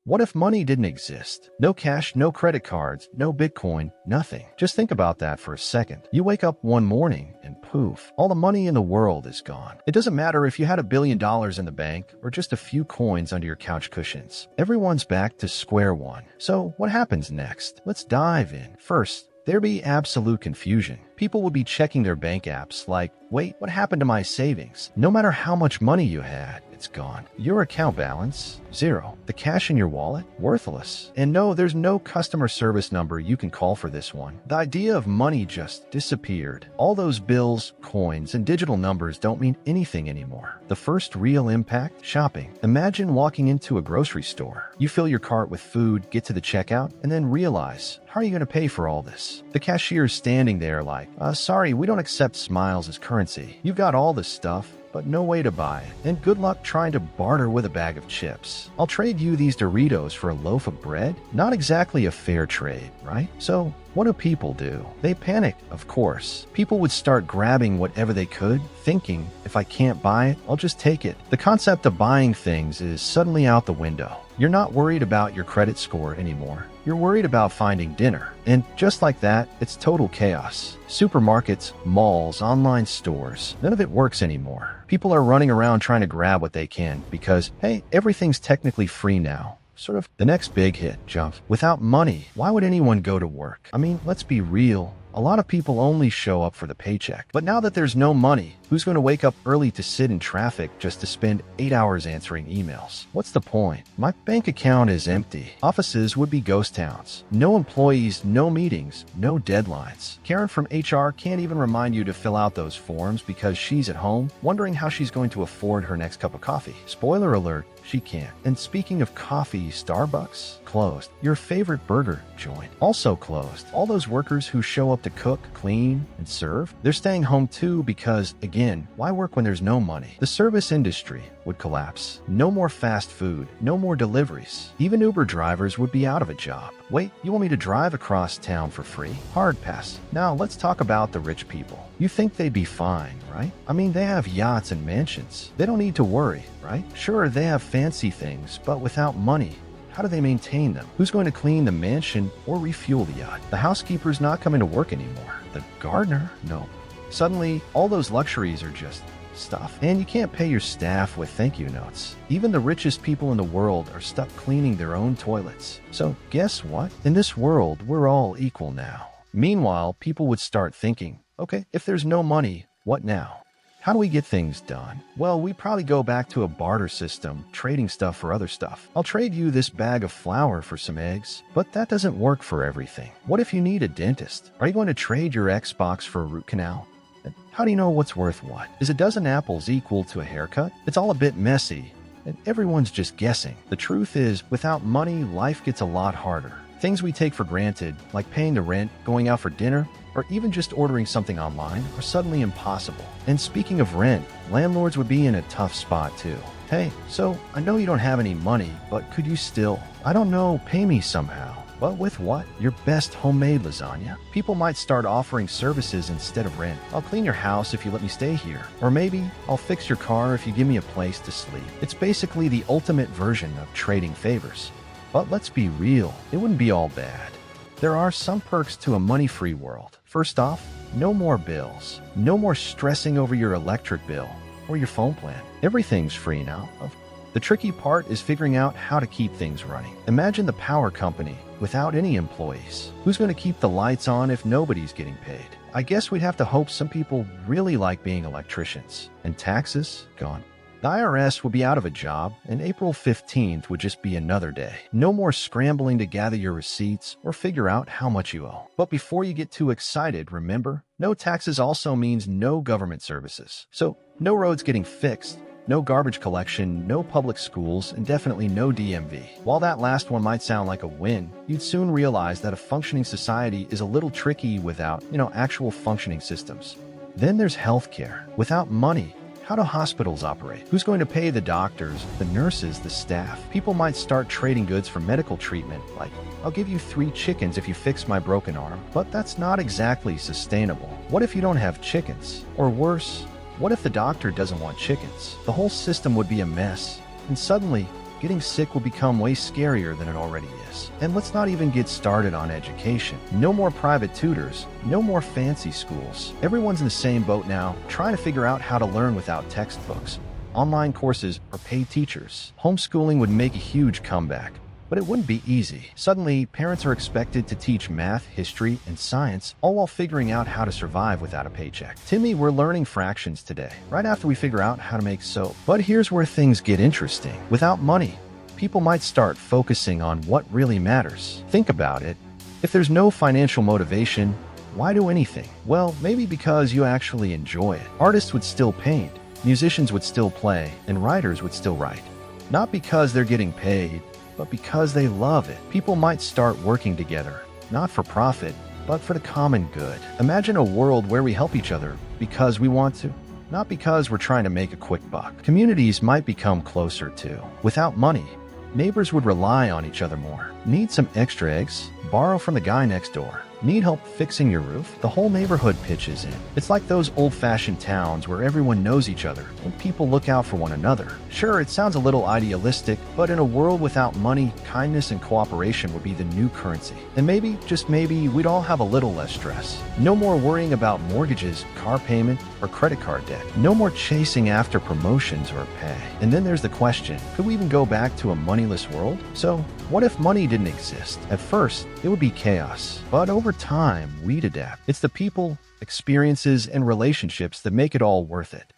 What if money didn't exist? No cash, no credit cards, no Bitcoin, nothing. Just think about that for a second. You wake up one morning and poof, all the money in the world is gone. It doesn't matter if you had $1 billion in the bank or just a few coins under your couch cushions. Everyone's back to square one. So what happens next? Let's dive in. First, there'd be absolute confusion. People would be checking their bank apps like, wait, what happened to my savings? No matter how much money you had, it's gone. Your account balance, zero. The cash in your wallet, worthless. And no, there's no customer service number you can call for this one. The idea of money just disappeared. All those bills, coins, and digital numbers don't mean anything anymore. The first real impact? Shopping. Imagine walking into a grocery store. You fill your cart with food, get to the checkout, and then realize, how are you going to pay for all this? The cashier's standing there like, sorry, we don't accept smiles as currency. You've got all this stuff, but no way to buy it. And good luck trying to barter with a bag of chips. I'll trade you these Doritos for a loaf of bread? Not exactly a fair trade, right? So, what do people do? They panic, of course. People would start grabbing whatever they could, thinking, if I can't buy it, I'll just take it. The concept of buying things is suddenly out the window. You're not worried about your credit score anymore. You're worried about finding dinner. And just like that, it's total chaos. Supermarkets, malls, online stores, none of it works anymore. People are running around trying to grab what they can because, hey, everything's technically free now. Sort of the next big hit, jump. Without money, why would anyone go to work? I mean, let's be real. A lot of people only show up for the paycheck. But now that there's no money, who's going to wake up early to sit in traffic just to spend 8 hours answering emails? What's the point? My bank account is empty. Offices would be ghost towns. No employees, no meetings, no deadlines. Karen from HR can't even remind you to fill out those forms because she's at home, wondering how she's going to afford her next cup of coffee. Spoiler alert, she can't. And speaking of coffee, Starbucks? Closed. Your favorite burger joint? Also closed. All those workers who show up to cook, clean, and serve? They're staying home too because, again, why work when there's no money? The service industry would collapse. No more fast food. No more deliveries. Even Uber drivers would be out of a job. Wait, you want me to drive across town for free? Hard pass. Now let's talk about the rich people. You think they'd be fine, right? I mean, they have yachts and mansions. They don't need to worry, right? Sure, they have fancy things, but without money, how do they maintain them? Who's going to clean the mansion or refuel the yacht? The housekeeper's not coming to work anymore. The gardener? No. Suddenly, all those luxuries are just stuff. And you can't pay your staff with thank you notes. Even the richest people in the world are stuck cleaning their own toilets. So guess what? In this world, we're all equal now. Meanwhile, people would start thinking, okay, if there's no money, what now? How do we get things done? Well, we probably go back to a barter system, trading stuff for other stuff. I'll trade you this bag of flour for some eggs, but that doesn't work for everything. What if you need a dentist? Are you going to trade your Xbox for a root canal? And how do you know what's worth what? Is a dozen apples equal to a haircut? It's all a bit messy, and everyone's just guessing. The truth is, without money, life gets a lot harder. Things we take for granted, like paying the rent, going out for dinner, or even just ordering something online, are suddenly impossible. And speaking of rent, landlords would be in a tough spot too. Hey, so I know you don't have any money, but could you still, I don't know, pay me somehow? But with what? Your best homemade lasagna? People might start offering services instead of rent. I'll clean your house if you let me stay here. Or maybe I'll fix your car if you give me a place to sleep. It's basically the ultimate version of trading favors. But let's be real, it wouldn't be all bad. There are some perks to a money-free world. First off, no more bills. No more stressing over your electric bill or your phone plan. Everything's free now. The tricky part is figuring out how to keep things running. Imagine the power company without any employees. Who's going to keep the lights on if nobody's getting paid? I guess we'd have to hope some people really like being electricians. And taxes? Gone. The IRS will be out of a job, and April 15th would just be another day. No more scrambling to gather your receipts or figure out how much you owe. But before you get too excited, remember, no taxes also means no government services. So, no roads getting fixed, no garbage collection, no public schools, and definitely no DMV. While that last one might sound like a win, you'd soon realize that a functioning society is a little tricky without, actual functioning systems. Then there's healthcare. Without money, how do hospitals operate? Who's going to pay the doctors, the nurses, the staff? People might start trading goods for medical treatment, like, I'll give you 3 chickens if you fix my broken arm. But that's not exactly sustainable. What if you don't have chickens? Or worse, what if the doctor doesn't want chickens? The whole system would be a mess. And suddenly, getting sick will become way scarier than it already is. And let's not even get started on education. No more private tutors, no more fancy schools. Everyone's in the same boat now, trying to figure out how to learn without textbooks, online courses, or paid teachers. Homeschooling would make a huge comeback, but it wouldn't be easy. Suddenly, parents are expected to teach math, history, and science, all while figuring out how to survive without a paycheck. Timmy, we're learning fractions today, right after we figure out how to make soap. But here's where things get interesting. Without money, people might start focusing on what really matters. Think about it. If there's no financial motivation, why do anything? Well, maybe because you actually enjoy it. Artists would still paint, musicians would still play, and writers would still write. Not because they're getting paid, but because they love it. People might start working together, not for profit, but for the common good. Imagine a world where we help each other because we want to, not because we're trying to make a quick buck. Communities might become closer too. Without money, neighbors would rely on each other more. Need some extra eggs? Borrow from the guy next door. Need help fixing your roof? The whole neighborhood pitches in. It's like those old-fashioned towns where everyone knows each other and people look out for one another. Sure, it sounds a little idealistic, but in a world without money, kindness and cooperation would be the new currency. And maybe, just maybe, we'd all have a little less stress. No more worrying about mortgages, car payment, or credit card debt. No more chasing after promotions or pay. And then there's the question, could we even go back to a moneyless world? So, what if money didn't exist? At first, it would be chaos. But over time, we'd adapt. It's the people, experiences, and relationships that make it all worth it.